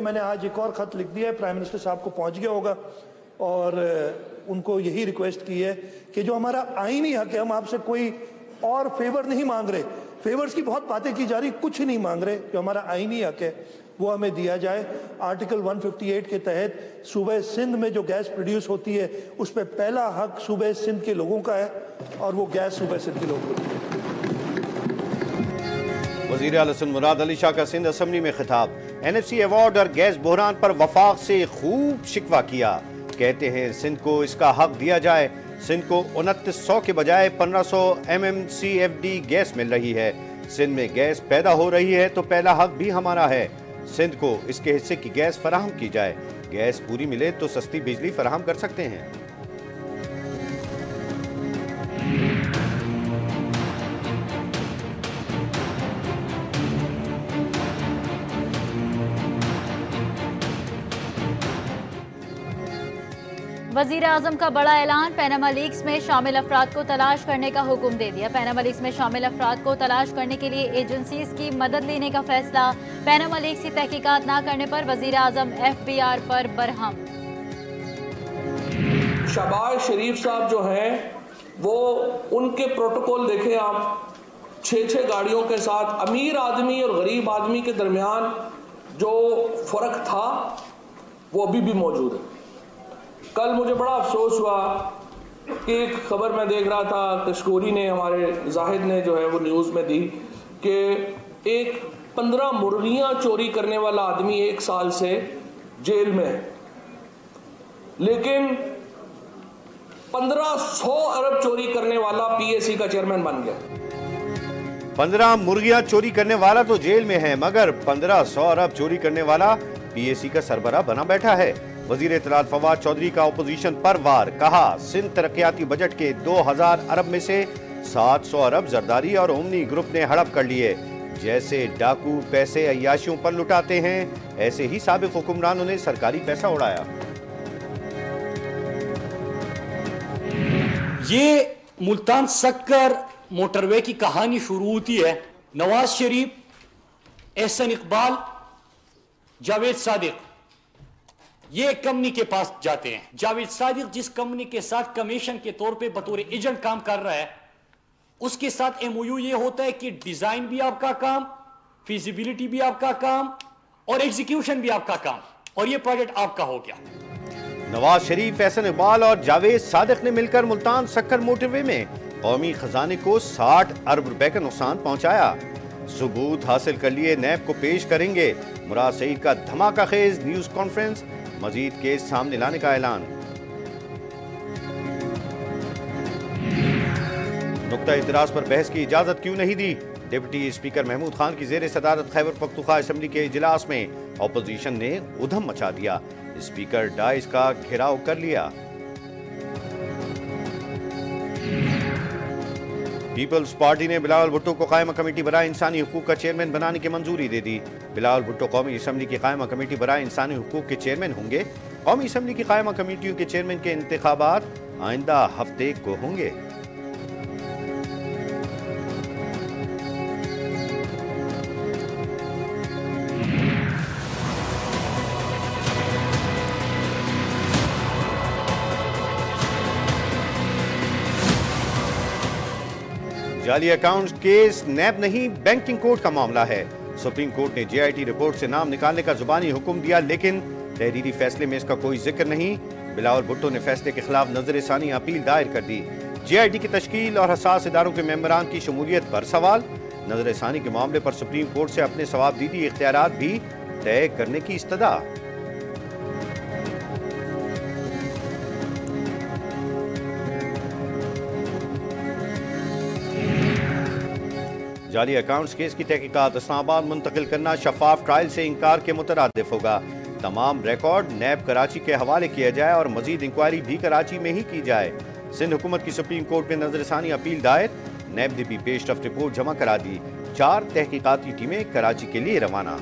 मैंने आज एक और ख़त लिख दिया है, प्राइम मिनिस्टर साहब को पहुंच गया होगा, और उनको यही रिक्वेस्ट की है कि जो हमारा आईनी हक है, हम आपसे कोई और फेवर नहीं मांग रहे, फेवर्स की बहुत बातें की जा रही, कुछ नहीं मांग रहे, जो हमारा आईनी हक है वो हमें दिया जाए। आर्टिकल 158 के तहत सूबे सिंध में जो गैस प्रोड्यूस होती है उस पर पहला हक सूबे सिंध के लोगों का है, और वो गैस सूबे सिंध के लोगों की है। वज़ीर आला सिंध मुराद अली शाह का सिंध असेंबली में खिताब। NFC अवार्ड और गैस बहरान पर वफाक से खूब शिकवा किया, कहते हैं सिंध को इसका हक दिया जाए। सिंध को 2900 के बजाय 1500 MMCFD गैस मिल रही है। सिंध में गैस पैदा हो रही है तो पहला हक भी हमारा है। सिंध को इसके हिस्से की गैस फराहम की जाए। गैस पूरी मिले तो सस्ती बिजली फराहम कर सकते हैं। वजीर आजम का बड़ा ऐलान, पैनामा लीक्स में शामिल अफराद को तलाश करने का हुक्म दे दिया। पैनामा लीक्स में शामिल अफराद को तलाश करने के लिए एजेंसीज की मदद लेने का फैसला। पैनामा लीक्स की तहकीकात न करने पर वजीर आजम FBR पर बरहम। शहबाज शरीफ साहब जो हैं वो उनके प्रोटोकॉल देखें आप, 6-6 गाड़ियों के साथ अमीर आदमी और गरीब आदमी के दरमियान जो फर्क था वो अभी भी मौजूद है। कल मुझे बड़ा अफसोस हुआ कि एक खबर मैं देख रहा था, कशकोरी ने, हमारे जाहिद ने जो है वो न्यूज़ में दी कि एक 15 मुर्गियां चोरी करने वाला आदमी 1 साल से जेल में है, लेकिन 1500 अरब चोरी करने वाला PAC का चेयरमैन बन गया। 15 मुर्गियां चोरी करने वाला तो जेल में है, मगर 1500 अरब चोरी करने वाला PAC का सरबराह बना बैठा है। वजीर इत्तलात फवाद चौधरी का अपोजिशन पर वार, कहा सिंध तरक्याती बजट के 2000 अरब में से 700 अरब जरदारी और ओमनी ग्रुप ने हड़प कर लिए। जैसे डाकू पैसे अय्याशियों पर लुटाते हैं, ऐसे ही साबिक हुक्मरानों ने सरकारी पैसा उड़ाया। ये मुल्तान सक्कर मोटरवे की कहानी शुरू होती है। नवाज शरीफ, एहसन इकबाल, जावेद सादिक ये कंपनी के पास जाते हैं। जावेद सादिक जिस कंपनी के साथ कमीशन के तौर पे बतौर एजेंट काम कर रहा है, उसके साथ MOU ये होता है कि डिजाइन भी आपका काम, फिजिबिलिटी भी आपका काम और एग्जीक्यूशन भी आपका काम, और ये प्रोजेक्ट आपका हो गया। नवाज शरीफ, एहसन इकबाल और जावेद सादिक ने मिलकर मुल्तान सक्कर मोटरवे में कौमी खजाने को 60 अरब रुपए का नुकसान पहुंचाया। सबूत हासिल कर लिए नैब को पेश करेंगे। मुराद सईद का धमाका खेज न्यूज कॉन्फ्रेंस, मजीद केस सामने लाने का ऐलान। नुक्ता इतराज पर बहस की इजाजत क्यों नहीं दी? डिप्टी स्पीकर महमूद खान की जेर सदारत खैबर पख्तूनख्वा असेंबली के इजलास में अपोजिशन ने उधम मचा दिया। स्पीकर डाइस का घेराव कर लिया। पीपल्स पार्टी ने बिलावल भुट्टो को कायमा कमेटी बराए इंसानी हुकूक का चेयरमैन बनाने की मंजूरी दे दी। बिलावल भुट्टो कौमी असेंबली की कायमा कमेटी बराए इंसानी हुकूक के चेयरमैन होंगे। कौमी असेंबली की कायमा कमेटियों के चेयरमैन के इंतखाबात आइंदा हफ्ते को होंगे। जाली अकाउंट केस नैब नहीं, बैंकिंग कोर्ट का मामला है। सुप्रीम कोर्ट ने JIT रिपोर्ट से नाम निकालने का जुबानी हुक्म दिया, लेकिन तहरीरी फैसले में इसका कोई जिक्र नहीं। बिलावल भुट्टो ने फैसले के खिलाफ नजरसानी अपील दायर कर दी। JIT की तश्कील और हसास इदारों के मेंबरान की शमूलियत पर सवाल। नजरसानी के मामले पर सुप्रीम कोर्ट से अपने सवाबदीदी इख्तियारात भी तय करने की इस्तदा। जाली अकाउंट्स केस की तहकीकात इस्लामाबाद मुंतकिल करना शफाफ ट्रायल से इंकार के मुतरादिफ होगा। तमाम रिकॉर्ड नैब कराची के हवाले किया जाए और मजीद इंक्वायरी भी कराची में ही की जाए। सिंध हुकूमत की सुप्रीम कोर्ट में नजरसानी अपील दायर। नैब ने भी पेशरफ्त रिपोर्ट जमा करा दी। 4 तहकीकाती टीमें कराची के लिए रवाना।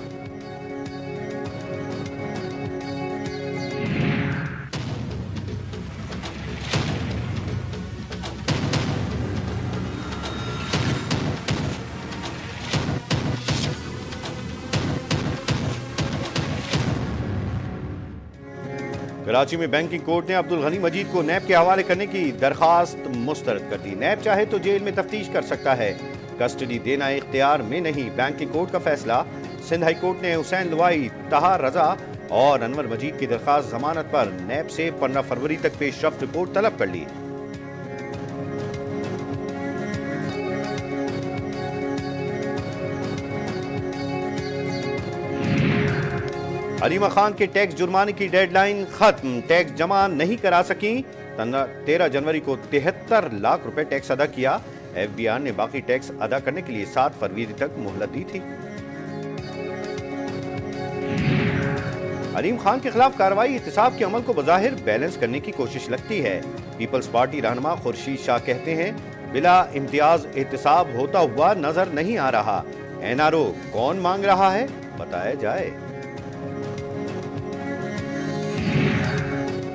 कराची में बैंकिंग कोर्ट ने अब्दुल गनी मजीद को नैब के हवाले करने की दरखास्त मुस्तरद कर दी। नैब चाहे तो जेल में तफ्तीश कर सकता है, कस्टडी देना इख्तियार में नहीं। बैंकिंग कोर्ट का फैसला। सिंध हाई कोर्ट ने हुसैन लुवाई, तहार रजा और अनवर मजीद की दरखास्त जमानत पर नैब से 15 फरवरी तक पेशरफ्त रिपोर्ट तलब कर ली। हलीमा खान के टैक्स जुर्माने की डेडलाइन खत्म। टैक्स जमा नहीं करा सकी। 13 जनवरी को 73 लाख रुपए टैक्स अदा किया। FBI ने बाकी टैक्स अदा करने के लिए 7 फरवरी तक मोहलत दी थी। अलीम खान के खिलाफ कार्रवाई एहतिसाब के अमल को बज़ाहिर बैलेंस करने की कोशिश लगती है। पीपल्स पार्टी रहनुमा खुर्शीद शाह कहते हैं, बिला इम्तियाज एहतिसाब होता हुआ नजर नहीं आ रहा। NRO कौन मांग रहा है, बताया जाए।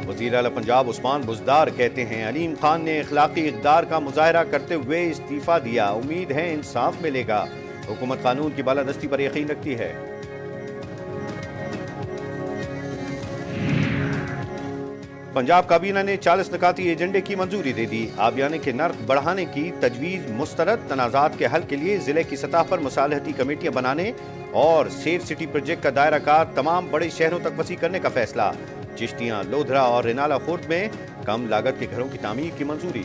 वज़ीर आला पंजाब उस्मान बुज़दार कहते हैं, अलीम खान ने इखलाकी इक़दार का मुज़ाहरा करते हुए इस्तीफा दिया। उम्मीद है इंसाफ मिलेगा। हुकूमत कानून की बालादस्ती पर यकीन रखती है। पंजाब काबीना ने 40 निकाती एजेंडे की मंजूरी दे दी। आबियाने के नर्ख बढ़ाने की तजवीज़ मुस्तरद। तनाज़ात के हल के लिए जिले की सतह पर मुसालहती कमेटियां बनाने और सेफ सिटी प्रोजेक्ट का दायरा कार तमाम बड़े शहरों तक वसी करने का फैसला। चिश्तियां, लोधरा और रिनाला खुर्द में कम लागत के घरों की तामीर की मंजूरी।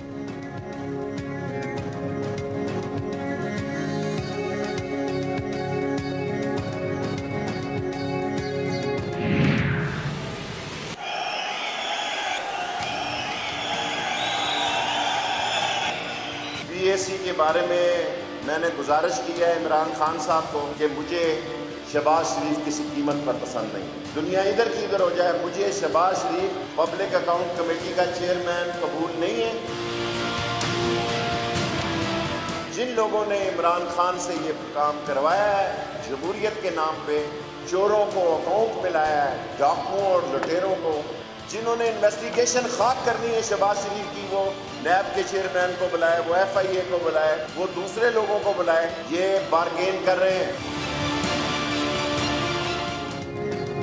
PAC के बारे में मैंने गुजारिश की है इमरान खान साहब को कि मुझे शहबाज शरीफ किसी कीमत पर पसंद नहीं। दुनिया इधर की इधर हो जाए, मुझे शहबाज शरीफ पब्लिक अकाउंट कमेटी का चेयरमैन कबूल नहीं है। जिन लोगों ने इमरान खान से ये काम करवाया है, जमहूरियत के नाम पे चोरों को अकाउंट मिलाया है, डाकुओं और लुटेरों को, जिन्होंने इन्वेस्टिगेशन खाक करनी है शहबाज शरीफ की, वो नैब के चेयरमैन को बुलाए, वो FIA को बुलाए, वो दूसरे लोगों को बुलाए, ये बारगेन कर रहे हैं।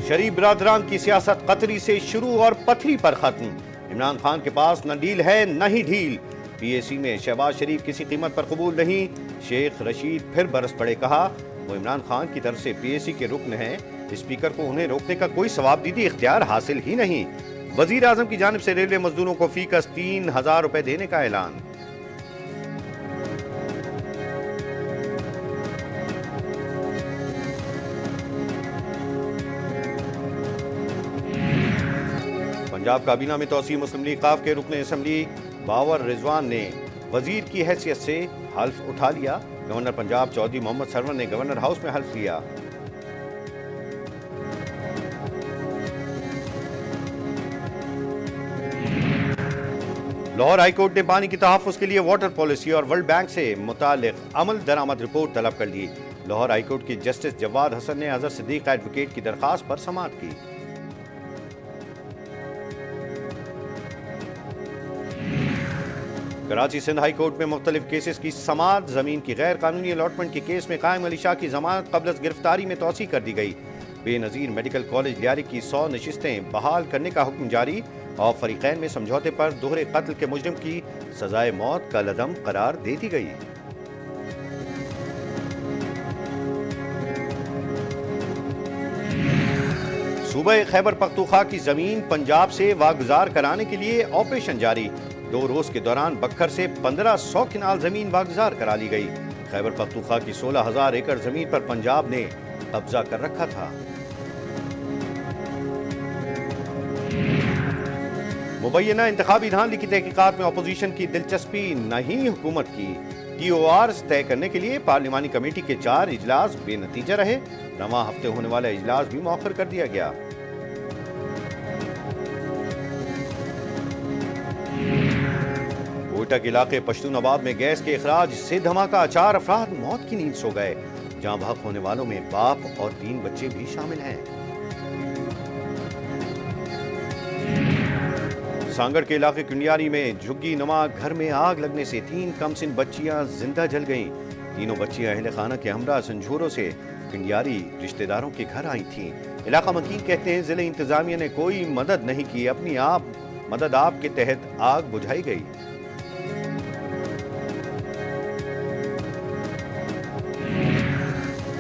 शरीफ बिरादरान की सियासत कतरी से शुरू और पथरी पर खत्म। इमरान खान के पास न डील है न ही ढील। PAC में शहबाज शरीफ किसी कीमत पर कबूल नहीं। शेख रशीद फिर बरस पड़े, कहा वो इमरान खान की तरफ से PAC के रुकन हैं। स्पीकर को उन्हें रोकने का कोई सवाबदीदी इख्तियार हासिल ही नहीं। वजीर आजम की जानिब से रेलवे मजदूरों को फीकस 3000 रुपए देने का ऐलान। पंजाब काबीना में तौसीह मुस्लिम लीग काफ के रुकन असम्बली बावर रिजवान ने वजीर की हैसियत से हल्फ उठा लिया। गवर्नर पंजाब चौधरी मोहम्मद सरवर ने गवर्नर हाउस में हल्फ लिया। लाहौर हाईकोर्ट ने पानी की तहफ़्फ़ुज़ के लिए वाटर पॉलिसी और वर्ल्ड बैंक से मुतालिक अमल दरामद रिपोर्ट तलब कर ली। लाहौर हाईकोर्ट की जस्टिस जवाद हसन ने अजहर सिद्दीक एडवोकेट की दरखास्त पर समाअत की। कराची सिंध हाई कोर्ट में मुख्तलिफ केसेस की समाअत। जमीन की गैर कानूनी अलॉटमेंट के केस में कायम अली शाह की जमानत कब्ल गिरफ्तारी में तौसी कर दी गई। बेनजीर मेडिकल कॉलेज लियारी की 100 नशिस्तें बहाल करने का हुक्म जारी और फरीकैन में समझौते पर दोहरे कत्ल के मुजरिम की सजाए मौत का लदम करार दे दी गई। सूबे खैबर पख्तूनख्वा की जमीन पंजाब से वागुजार कराने के लिए ऑपरेशन जारी। 2 रोज के दौरान बखर से 1500 किनाल जमीन वागुजार करा ली गई। खैबर पख्तूनख्वा की 16,000 एकड़ जमीन पर पंजाब ने कब्जा कर रखा था। मुबैना इंतखाबी धांधली की तहकीकात में अपोजिशन की दिलचस्पी नहीं, हुकूमत की। TOR तय करने के लिए पार्लिमानी कमेटी के 4 इजलास बेनतीजा रहे। रवां हफ्ते होने वाला इजलास भी मौखर कर दिया गया। कोयटा के इलाके पश्तूनाबाद में गैस के इखराज से धमाका, 4 अफराद मौत की नींद सो गए। जहां भाग होने वालों में बाप और 3 बच्चे भी शामिल हैं। सांगड़ के इलाके कुंडियारी में झुग्गी नुमा घर में आग लगने से 3 कमसिन बच्चियां जिंदा जल गईं। तीनों बच्चियां अहले खाना के हमरा संझोरों से कुंडियारी रिश्तेदारों के घर आई थीं। इलाका मकीन कहते हैं जिले इंतजामिया ने कोई मदद नहीं की, अपनी आप मदद आप के तहत आग बुझाई गई।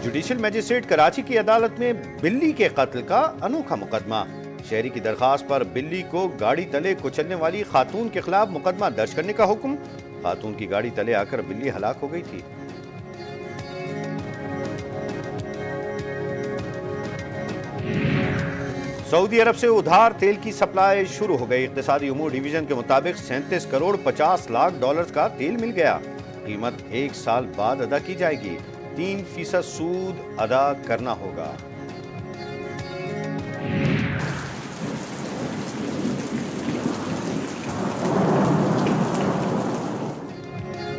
जुडिशियल मजिस्ट्रेट कराची की अदालत में बिल्ली के कत्ल का अनोखा मुकदमा। शहरी की दरखास्त पर बिल्ली को गाड़ी तले कुचलने वाली खातून के खिलाफ मुकदमा दर्ज करने का हुक्म। खातून की गाड़ी तले आकर बिल्ली हलाक हो गई थी। सऊदी अरब से उधार तेल की सप्लाई शुरू हो गई। इक्तिसादी उमूर डिवीजन के मुताबिक 37 करोड़ 50 लाख डॉलर का तेल मिल गया। कीमत 1 साल बाद अदा की जाएगी। 3% सूद अदा करना होगा।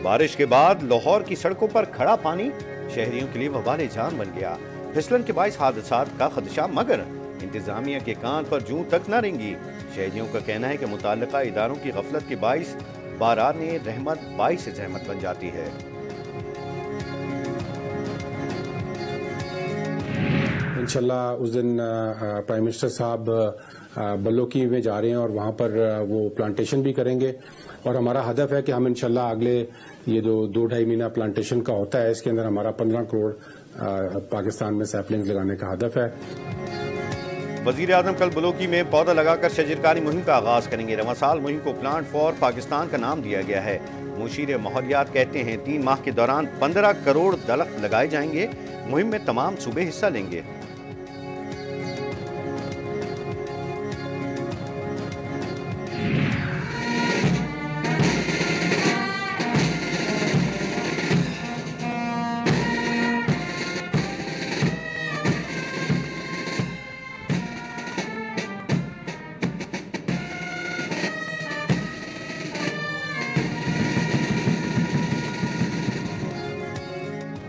बारिश के बाद लाहौर की सड़कों पर खड़ा पानी शहरियों के लिए वबाले जान बन गया। फिसलन के बाइस हादसात का खदशा, मगर इंतजामिया के कान पर जूं तक न रेंगी। शहरियों का कहना है कि मुताल्लिका इदारों की गफलत के बाइस बाराने रहमत बाइस जहमत बन जाती है। इंशाल्लाह उस दिन प्राइम मिनिस्टर साहब बल्लोकी में जा रहे हैं और वहाँ पर वो प्लांटेशन भी करेंगे और हमारा हदफ है कि हम इंशाल्लाह अगले ये जो 2-2.5 महीना प्लांटेशन का होता है, इसके अंदर हमारा 15 करोड़ पाकिस्तान में सैपलिंग लगाने का हदफ है। वजीर आजम कल बलोकी में पौधा लगाकर शजरकारी मुहिम का आगाज करेंगे। रवां साल मुहिम को प्लांट फॉर पाकिस्तान का नाम दिया गया है। मुशीर माहौलियात कहते हैं 3 माह के दौरान 15 करोड़ दरख्त लगाए जाएंगे। मुहिम में तमाम सूबे हिस्सा लेंगे।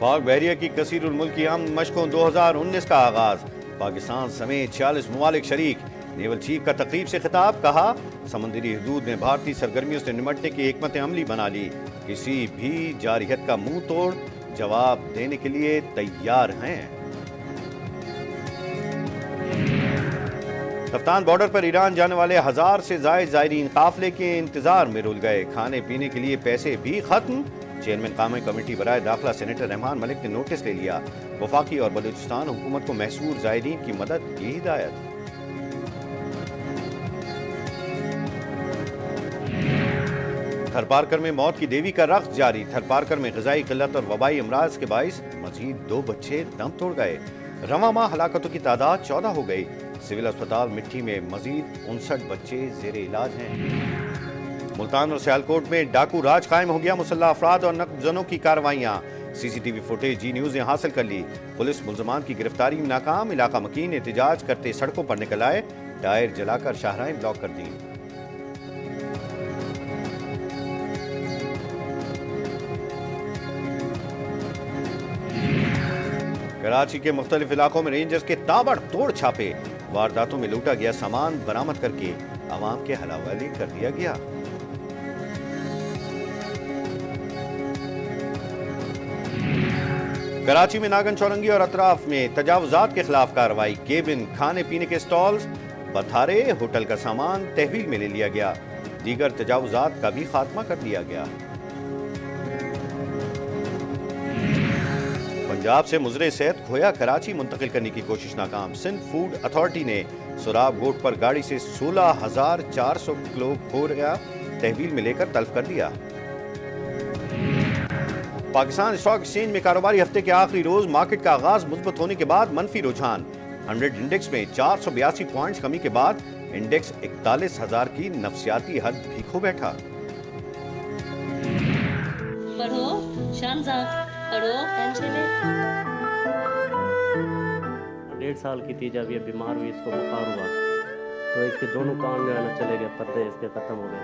पाक बहरिया की कसीरुल मुल्की अमन मशकों 2019 का आगाज। पाकिस्तान समेत 46 ममालिक शरीक। नेवल चीफ का तकरीब से खिताब, कहा समंदरी हदूद में भारतीय सरगर्मियों से निमटने की हिकमत अमली बना ली। किसी भी जारहियत का मुंह तोड़ जवाब देने के लिए तैयार हैं। कफ्तान बॉर्डर पर ईरान जाने वाले 1000 से ज्यादा जायरीन काफिले के इंतजार में रुल गए। खाने पीने के लिए पैसे भी खत्म। चेयरमैन कामी कमेटी बराए दाखिला सेनेटर रहमान मलिक ने नोटिस ले लिया। वफाकी और बलूचिस्तान हुकूमत को महसूर जायरीन की मदद की हिदायत। थरपारकर में मौत की देवी का रक्त जारी। थरपारकर में ग़िज़ाई किल्लत और वबाई अमराज के बाइस मजीद 2 बच्चे दम तोड़ गए। रवां माह हलाकतों की तादाद 14 हो गई। सिविल अस्पताल मिट्टी में मजीद 59 बच्चे जेर इलाज हैं। मुल्तान और सियालकोट में डाकू राज कायम हो गया। मुसल्लह अफराद और नक्बजनों की कार्रवाइयां। सीसीटीवी फुटेज जी न्यूज ने हासिल कर ली। पुलिस मुल्जमान की गिरफ्तारी में नाकाम। इलाका मकीन एहतजाज करते सड़कों पर निकल आए। टायर जलाकर शाहराहें ब्लॉक कर दी। कराची के मुख्तलिफ इलाकों में रेंजर्स के ताबड़तोड़ छापे। वारदातों में लूटा गया सामान बरामद करके आवाम के हवाले कर दिया गया। कराची में नागन चौरंगी और अतराफ में तजावुजात के खिलाफ कार्रवाई। केबिन, खाने पीने के स्टॉल्स, बथारे, होटल का सामान तहवील में ले लिया गया। दीगर तजावुजात का भी खात्मा कर दिया गया। पंजाब से मुजरे सेहत खोया कराची मुंतकिल करने की कोशिश नाकाम। सिंध फूड अथॉरिटी ने सुराब गोट पर गाड़ी से 16,400 किलो खोया तहवील में लेकर तल्फ कर दिया। पाकिस्तान स्टॉक एक्सचेंज में कारोबारी हफ्ते के आखिरी रोज मार्केट का आगाज मुस्बत होने के बाद मनफी रुझान। 100 इंडेक्स में 482 पॉइंट्स कमी के बाद इंडेक्स 41,000 की नफसियाती हद भी खो बैठा। पढ़ो शानजाद, पढ़ो। 1.5 साल की थी जब ये बीमार हुई, इसको बुखार हुआ तो इसके दोनों कान जो है ना चले गए, पर्दे इसके खत्म हो गए।